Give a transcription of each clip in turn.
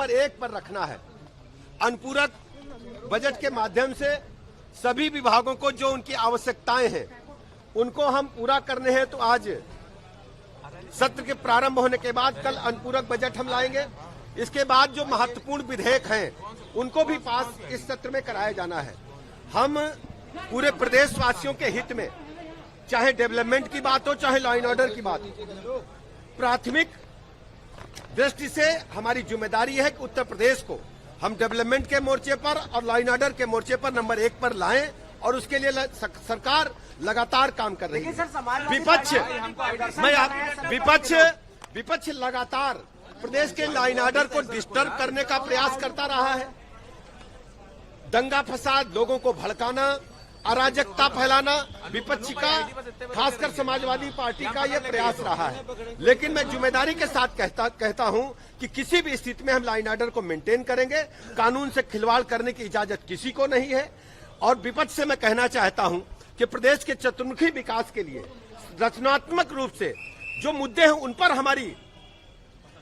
Number 1 पर रखना है। अनुपूरक बजट के माध्यम से सभी विभागों को जो उनकी आवश्यकताएं हैं उनको हम पूरा करने हैं। तो आज सत्र के प्रारंभ होने के बाद कल अनुपूरक बजट हम लाएंगे। इसके बाद जो महत्वपूर्ण विधेयक हैं उनको भी पास इस सत्र में कराया जाना है। हम पूरे प्रदेशवासियों के हित में, चाहे डेवलपमेंट की बात हो चाहे लॉ एंड ऑर्डर की बात हो, प्राथमिक दृष्टि से हमारी जिम्मेदारी है कि उत्तर प्रदेश को हम डेवलपमेंट के मोर्चे पर और लॉ एंड ऑर्डर के मोर्चे पर नंबर 1 पर लाएं और उसके लिए सरकार लगातार काम कर रही है। विपक्ष लगातार प्रदेश के लॉ एंड ऑर्डर को डिस्टर्ब करने का प्रयास करता रहा है। दंगा फसाद, लोगों को भड़काना, अराजकता फैलाना विपक्ष का, खासकर समाजवादी पार्टी का यह प्रयास रहा है। लेकिन मैं जिम्मेदारी के साथ कहता हूं कि किसी भी स्थिति में हम लॉ एंड ऑर्डर को मेंटेन करेंगे। कानून से खिलवाड़ करने की इजाजत किसी को नहीं है। और विपक्ष से मैं कहना चाहता हूं कि प्रदेश के चतुर्मुखी विकास के लिए रचनात्मक रूप से जो मुद्दे हैं उन पर हमारी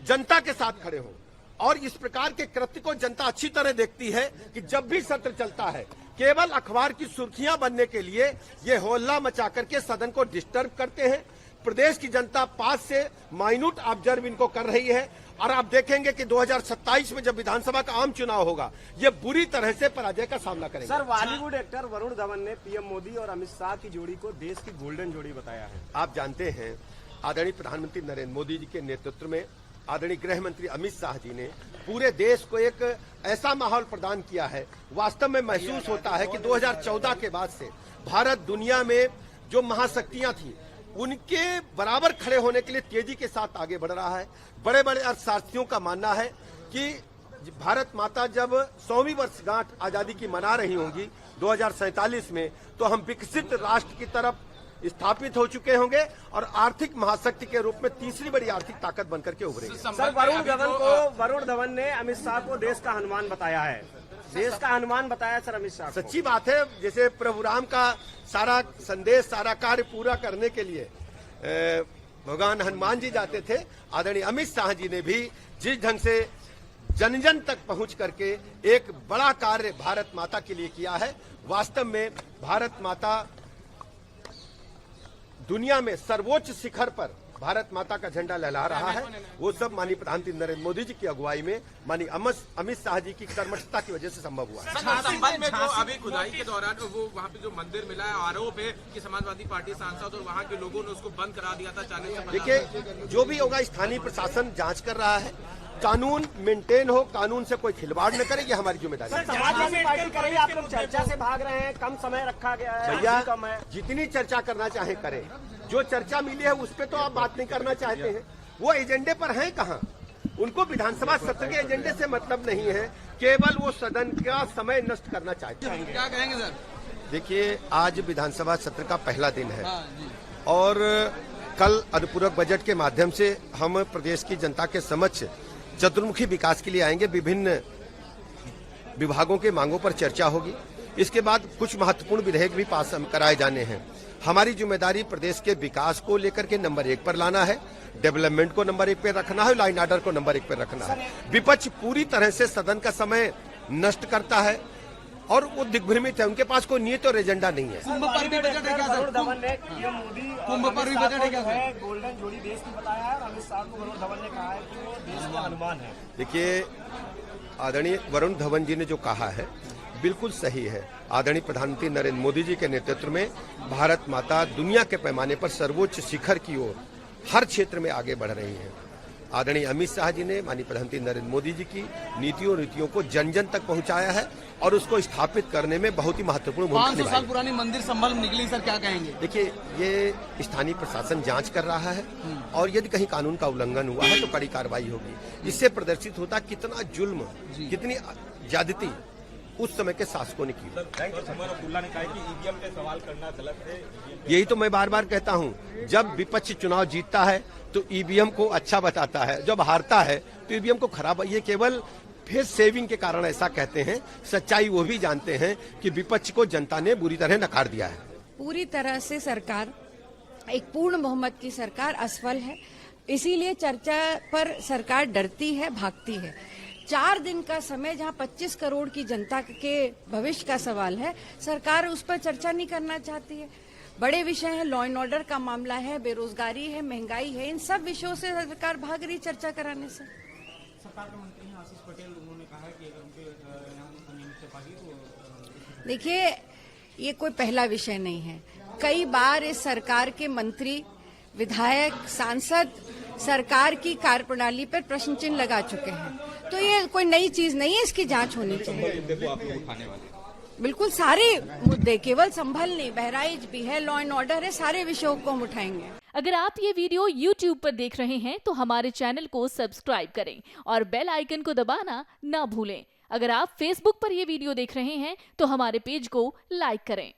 जनता के साथ खड़े हों। और इस प्रकार के कृत्य को जनता अच्छी तरह देखती है कि जब भी सत्र चलता है केवल अखबार की सुर्खियां बनने के लिए ये होल्ला मचा करके सदन को डिस्टर्ब करते हैं। प्रदेश की जनता पास से माइन्यूट ऑब्जर्व इनको कर रही है। और आप देखेंगे कि 2027 में जब विधानसभा का आम चुनाव होगा ये बुरी तरह से पराजय का सामना करेंगे। सर, बॉलीवुड एक्टर वरुण धवन ने पीएम मोदी और अमित शाह की जोड़ी को देश की गोल्डन जोड़ी बताया है। आप जानते हैं आदरणीय प्रधानमंत्री नरेंद्र मोदी जी के नेतृत्व में आदरणीय गृह मंत्री अमित शाह जी ने पूरे देश को एक ऐसा माहौल प्रदान किया है। वास्तव में महसूस होता है कि 2014 के बाद से भारत दुनिया में जो महाशक्तियां थी उनके बराबर खड़े होने के लिए तेजी के साथ आगे बढ़ रहा है। बड़े बड़े अर्थशास्त्रियों का मानना है कि भारत माता जब 100वीं वर्षगांठ आजादी की मना रही होंगी 2047 में, तो हम विकसित राष्ट्र की तरफ स्थापित हो चुके होंगे और आर्थिक महाशक्ति के रूप में तीसरी बड़ी आर्थिक ताकत बनकर के उभरेंगे। सर, वरुण धवन ने अमित शाह को देश का हनुमान बताया है। देश का हनुमान बताया सर अमित शाह। सच्ची बात है। जैसे प्रभु राम का सारा संदेश, सारा कार्य पूरा करने के लिए भगवान हनुमान जी जाते थे, आदरणीय अमित शाह जी ने भी जिस ढंग से जन जन तक पहुंच करके एक बड़ा कार्य भारत माता के लिए किया है। वास्तव में भारत माता दुनिया में सर्वोच्च शिखर पर भारत माता का झंडा लहरा रहा है। वो सब माननीय प्रधानमंत्री नरेंद्र मोदी जी की अगुवाई में, माननीय अमित शाह जी की कर्मठता की वजह से संभव हुआ है। संबंध में जो अभी खुदाई के दौरान वो वहाँ पे जो मंदिर मिला है, आरोप है कि समाजवादी पार्टी सांसद और वहाँ के लोगों ने उसको बंद करा दिया था 40 से 50। देखिए, जो भी होगा स्थानीय प्रशासन जांच कर रहा है। कानून मेंटेन हो, कानून से कोई खिलवाड़ न करे, ये हमारी जिम्मेदारी है। समाजवादी पार्टी करेगी, आप लोग चर्चा से भाग रहे हैं, कम समय रखा गया है। भैया, जितनी चर्चा करना चाहे करें। जो चर्चा मिली है उस पर तो आप बात नहीं करना चाहते हैं। वो एजेंडे पर हैं कहाँ? उनको विधानसभा सत्र के एजेंडे से मतलब नहीं है, केवल वो सदन का समय नष्ट करना चाहते हैं। क्या कहेंगे सर? देखिए, आज विधानसभा सत्र का पहला दिन है और कल अनुपूरक बजट के माध्यम से हम प्रदेश की जनता के समक्ष चतुर्मुखी विकास के लिए आएंगे। विभिन्न विभागों के मांगों पर चर्चा होगी। इसके बाद कुछ महत्वपूर्ण विधेयक भी पास कराए जाने हैं। हमारी जिम्मेदारी प्रदेश के विकास को लेकर के नंबर 1 पर लाना है, डेवलपमेंट को नंबर 1 पर रखना है, लॉ एंड ऑर्डर को नंबर 1 पर रखना है। विपक्ष पूरी तरह से सदन का समय नष्ट करता है और वो दिग्भ्रमित है। उनके पास कोई नीयत और एजेंडा नहीं है। कुंभ पर भी बजट है क्या सर? वरुण धवन ने पीएम मोदी कुंभ पर भी बजट है क्या सर? गोल्डन जोड़ी देश की बताया है और अमित शाह को वरुण धवन ने कहा है कि वो देश का हनुमान है। देखिए, आदरणीय वरुण धवन जी ने जो कहा है बिल्कुल सही है। आदरणीय प्रधानमंत्री नरेंद्र मोदी जी के नेतृत्व में भारत माता दुनिया के पैमाने पर सर्वोच्च शिखर की ओर हर क्षेत्र में आगे बढ़ रही है। आदरणीय अमित शाह जी ने माननीय प्रधानमंत्री नरेंद्र मोदी जी की नीतियों को जन जन तक पहुंचाया है और उसको स्थापित करने में बहुत ही महत्वपूर्ण भूमिका निभाई है। 500 साल पुरानी मंदिर संभल निकली सर, क्या कहेंगे? देखिए, ये स्थानीय प्रशासन जांच कर रहा है और यदि कहीं कानून का उल्लंघन हुआ है तो कड़ी कार्रवाई होगी। इससे प्रदर्शित होता कितना जुल्म, कितनी ज्यादती उस समय के शासकों ने की। अब्दुल्ला ने कहा कि ईवीएम पे सवाल करना गलत है। यही तो मैं बार बार कहता हूं, जब विपक्ष चुनाव जीतता है तो ईवीएम को अच्छा बताता है, जब हारता है तो ईवीएम को खराब। ये केवल फेस सेविंग के कारण ऐसा कहते हैं। सच्चाई वो भी जानते हैं कि विपक्ष को जनता ने बुरी तरह नकार दिया है। पूरी तरह से सरकार, एक पूर्ण बहुमत की सरकार असफल है। इसीलिए चर्चा पर सरकार डरती है, भागती है। 4 दिन का समय, जहां 25 करोड़ की जनता के भविष्य का सवाल है, सरकार उस पर चर्चा नहीं करना चाहती है। बड़े विषय हैं, लॉ एंड ऑर्डर का मामला है, बेरोजगारी है, महंगाई है, इन सब विषयों से सरकार भाग रही चर्चा कराने से। सरकार के मंत्री हैं आशीष पटेल, उन्होंने कहा है कि अगर उनके यहाँ नियुक्त पाही तो देखिए, ये कोई पहला विषय नहीं है। कई बार इस सरकार के मंत्री, विधायक, सांसद सरकार की कार्यप्रणाली पर प्रश्न चिन्ह लगा चुके हैं, तो ये कोई नई चीज नहीं है, इसकी जांच होनी चाहिए। बिल्कुल सारे मुद्दे, केवल संभल नहीं, बहराइच भी है, लॉ एंड ऑर्डर है, सारे विषयों को हम उठाएंगे। अगर आप ये वीडियो YouTube पर देख रहे हैं तो हमारे चैनल को सब्सक्राइब करें और बेल आइकन को दबाना ना भूलें। अगर आप Facebook पर ये वीडियो देख रहे हैं तो हमारे पेज को लाइक करें।